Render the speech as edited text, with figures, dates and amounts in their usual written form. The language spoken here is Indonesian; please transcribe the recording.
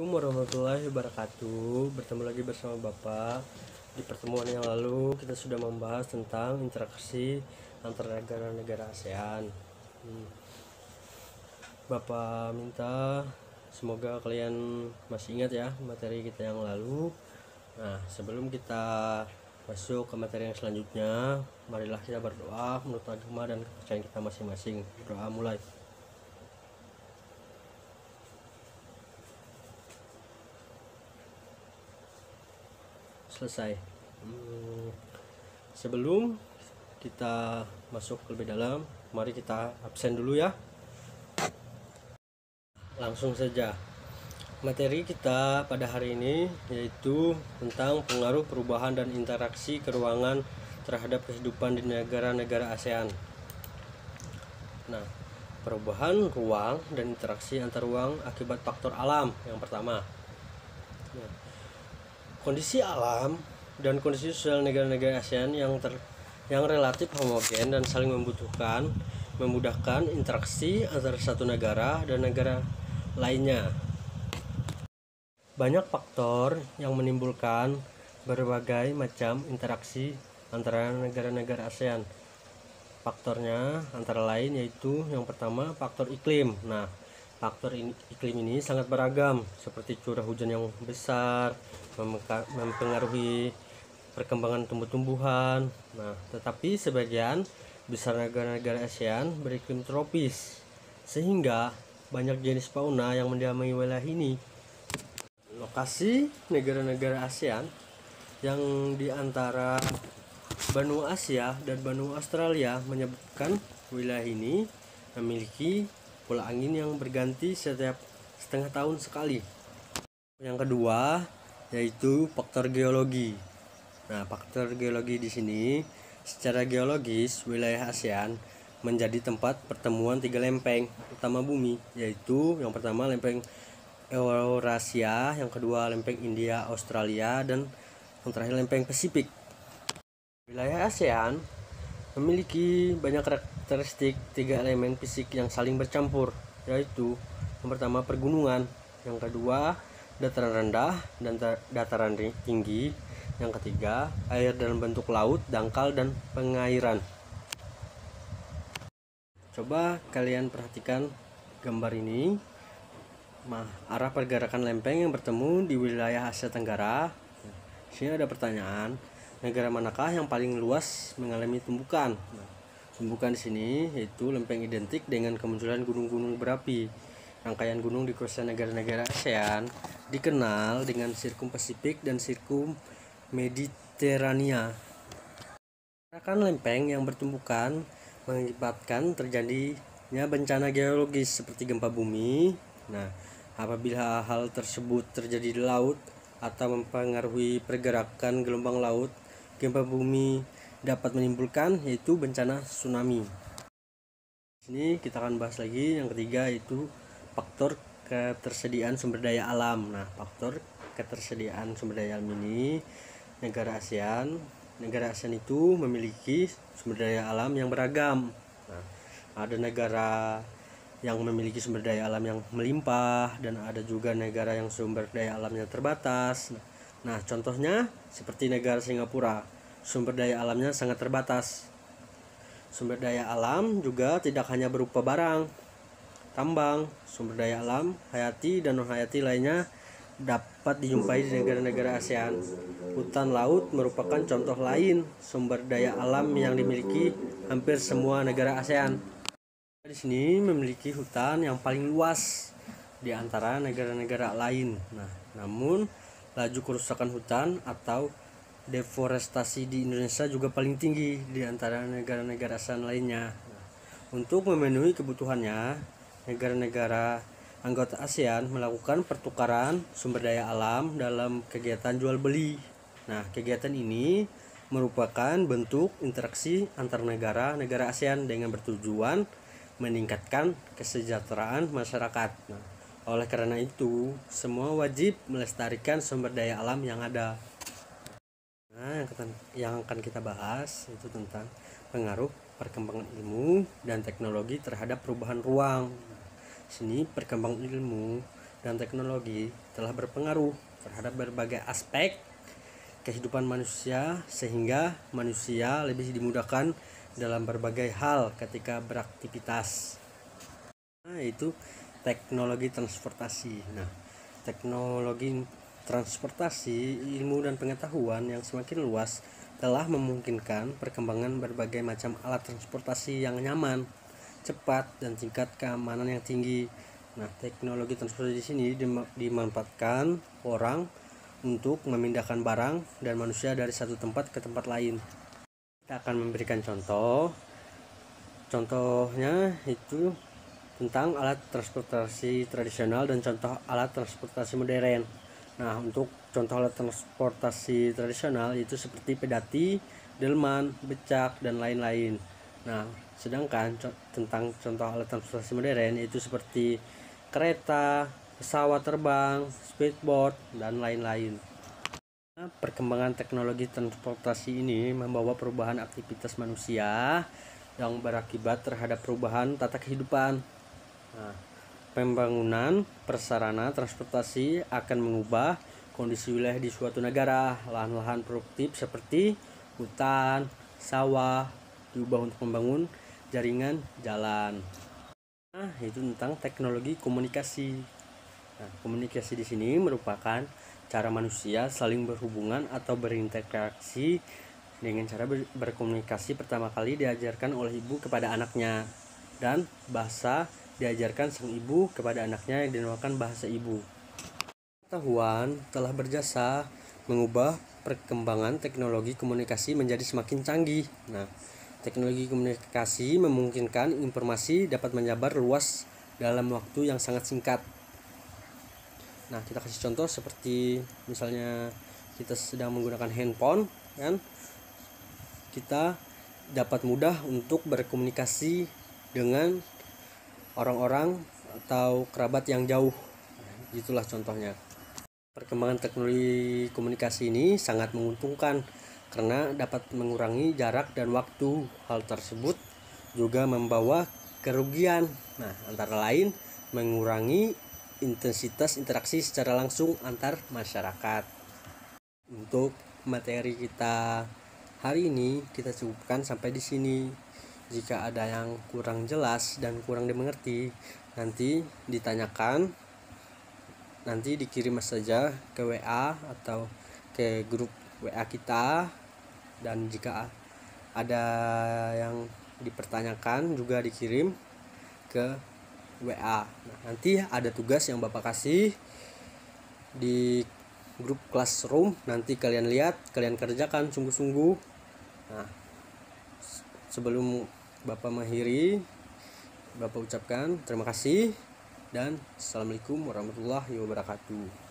Assalamualaikum warahmatullahi wabarakatuh. Bertemu lagi bersama Bapak. Di pertemuan yang lalu kita sudah membahas tentang interaksi antara negara-negara ASEAN. Bapak minta semoga kalian masih ingat ya materi kita yang lalu. Nah, sebelum kita masuk ke materi yang selanjutnya, marilah kita berdoa menurut agama dan kepercayaan kita masing-masing. Doa mulai. Selesai. Sebelum kita masuk lebih dalam, mari kita absen dulu ya. Langsung saja. Materi kita pada hari ini yaitu tentang pengaruh perubahan dan interaksi keruangan terhadap kehidupan di negara-negara ASEAN. Nah, perubahan ruang dan interaksi antar ruang akibat faktor alam yang pertama. Kondisi alam dan kondisi sosial negara-negara ASEAN yang relatif homogen dan saling memudahkan interaksi antara satu negara dan negara lainnya. Banyak faktor yang menimbulkan berbagai macam interaksi antara negara-negara ASEAN. Faktornya antara lain yaitu yang pertama faktor iklim. Nah, faktor iklim ini sangat beragam, seperti curah hujan yang besar mempengaruhi perkembangan tumbuh-tumbuhan. Nah, tetapi sebagian besar negara-negara ASEAN beriklim tropis, sehingga banyak jenis fauna yang mendiami wilayah ini. Lokasi negara-negara ASEAN yang di antara benua Asia dan benua Australia menyebabkan wilayah ini memiliki pola angin yang berganti setiap setengah tahun sekali. Yang kedua yaitu faktor geologi. Nah, faktor geologi di sini secara geologis wilayah ASEAN menjadi tempat pertemuan tiga lempeng utama bumi, yaitu yang pertama lempeng Eurasia, yang kedua lempeng India Australia, dan yang terakhir lempeng Pasifik. Wilayah ASEAN memiliki banyak karakteristik tiga elemen fisik yang saling bercampur, yaitu yang pertama pergunungan, yang kedua dataran rendah dan dataran tinggi, yang ketiga air dalam bentuk laut, dangkal, dan pengairan. Coba kalian perhatikan gambar ini. Arah pergerakan lempeng yang bertemu di wilayah Asia Tenggara. Sini ada pertanyaan, negara manakah yang paling luas mengalami tumbukan? Tumbukan di sini yaitu lempeng identik dengan kemunculan gunung-gunung berapi. Rangkaian gunung di kawasan negara-negara ASEAN dikenal dengan Sirkum Pasifik dan Sirkum Mediterania. Pergerakan lempeng yang bertumbukan mengakibatkan terjadinya bencana geologis seperti gempa bumi. Nah, apabila hal tersebut terjadi di laut atau mempengaruhi pergerakan gelombang laut, gempa bumi dapat menimbulkan yaitu bencana tsunami. Sini kita akan bahas lagi yang ketiga, yaitu faktor ketersediaan sumber daya alam. Nah, faktor ketersediaan sumber daya alam ini negara ASEAN itu memiliki sumber daya alam yang beragam. Nah, ada negara yang memiliki sumber daya alam yang melimpah dan ada juga negara yang sumber daya alamnya terbatas. Nah, contohnya seperti negara Singapura, sumber daya alamnya sangat terbatas. Sumber daya alam juga tidak hanya berupa barang, tambang, sumber daya alam hayati dan non hayati lainnya dapat dijumpai di negara-negara ASEAN. Hutan laut merupakan contoh lain sumber daya alam yang dimiliki hampir semua negara ASEAN. Di sini memiliki hutan yang paling luas di antara negara-negara lain. Nah, namun laju kerusakan hutan atau deforestasi di Indonesia juga paling tinggi di antara negara-negara ASEAN lainnya. Nah, untuk memenuhi kebutuhannya, negara-negara anggota ASEAN melakukan pertukaran sumber daya alam dalam kegiatan jual beli. Nah, kegiatan ini merupakan bentuk interaksi antar negara-negara ASEAN dengan bertujuan meningkatkan kesejahteraan masyarakat. Nah, oleh karena itu, semua wajib melestarikan sumber daya alam yang ada. Nah, yang akan kita bahas itu tentang pengaruh perkembangan ilmu dan teknologi terhadap perubahan ruang. Sini perkembangan ilmu dan teknologi telah berpengaruh terhadap berbagai aspek kehidupan manusia, sehingga manusia lebih dimudahkan dalam berbagai hal ketika beraktivitas. Itu teknologi transportasi. Teknologi transportasi, ilmu dan pengetahuan yang semakin luas telah memungkinkan perkembangan berbagai macam alat transportasi yang nyaman, cepat, dan tingkat keamanan yang tinggi. Teknologi transportasi di sini dimanfaatkan orang untuk memindahkan barang dan manusia dari satu tempat ke tempat lain. Kita akan memberikan contoh. Contohnya itu tentang alat transportasi tradisional dan contoh alat transportasi modern. Untuk contoh alat transportasi tradisional itu seperti pedati, delman, becak, dan lain-lain. Sedangkan tentang contoh alat transportasi modern itu seperti kereta, pesawat terbang, speedboat, dan lain-lain. Perkembangan teknologi transportasi ini membawa perubahan aktivitas manusia yang berakibat terhadap perubahan tata kehidupan. Pembangunan prasarana transportasi akan mengubah kondisi wilayah di suatu negara. Lahan-lahan produktif seperti hutan, sawah diubah untuk membangun jaringan jalan. Itu tentang teknologi komunikasi. Komunikasi di sini merupakan cara manusia saling berhubungan atau berinteraksi dengan cara berkomunikasi pertama kali diajarkan oleh ibu kepada anaknya, dan bahasa diajarkan sang ibu kepada anaknya yang dinamakan bahasa ibu. Pengetahuan telah berjasa mengubah perkembangan teknologi komunikasi menjadi semakin canggih. Teknologi komunikasi memungkinkan informasi dapat menyebar luas dalam waktu yang sangat singkat. Kita kasih contoh seperti misalnya kita sedang menggunakan handphone, kan? Kita dapat mudah untuk berkomunikasi dengan orang-orang atau kerabat yang jauh. Itulah contohnya. Perkembangan teknologi komunikasi ini sangat menguntungkan karena dapat mengurangi jarak dan waktu. Hal tersebut juga membawa kerugian, antara lain mengurangi intensitas interaksi secara langsung antar masyarakat. Untuk materi kita hari ini kita cukupkan sampai di sini. Jika ada yang kurang jelas dan kurang dimengerti, nanti ditanyakan, nanti dikirim saja ke WA atau ke grup WA kita. Dan jika ada yang dipertanyakan juga dikirim ke WA. Nanti ada tugas yang Bapak kasih di grup classroom, nanti kalian lihat, kalian kerjakan sungguh-sungguh. Sebelum Bapak mengakhiri, Bapak ucapkan terima kasih dan Assalamualaikum warahmatullahi wabarakatuh.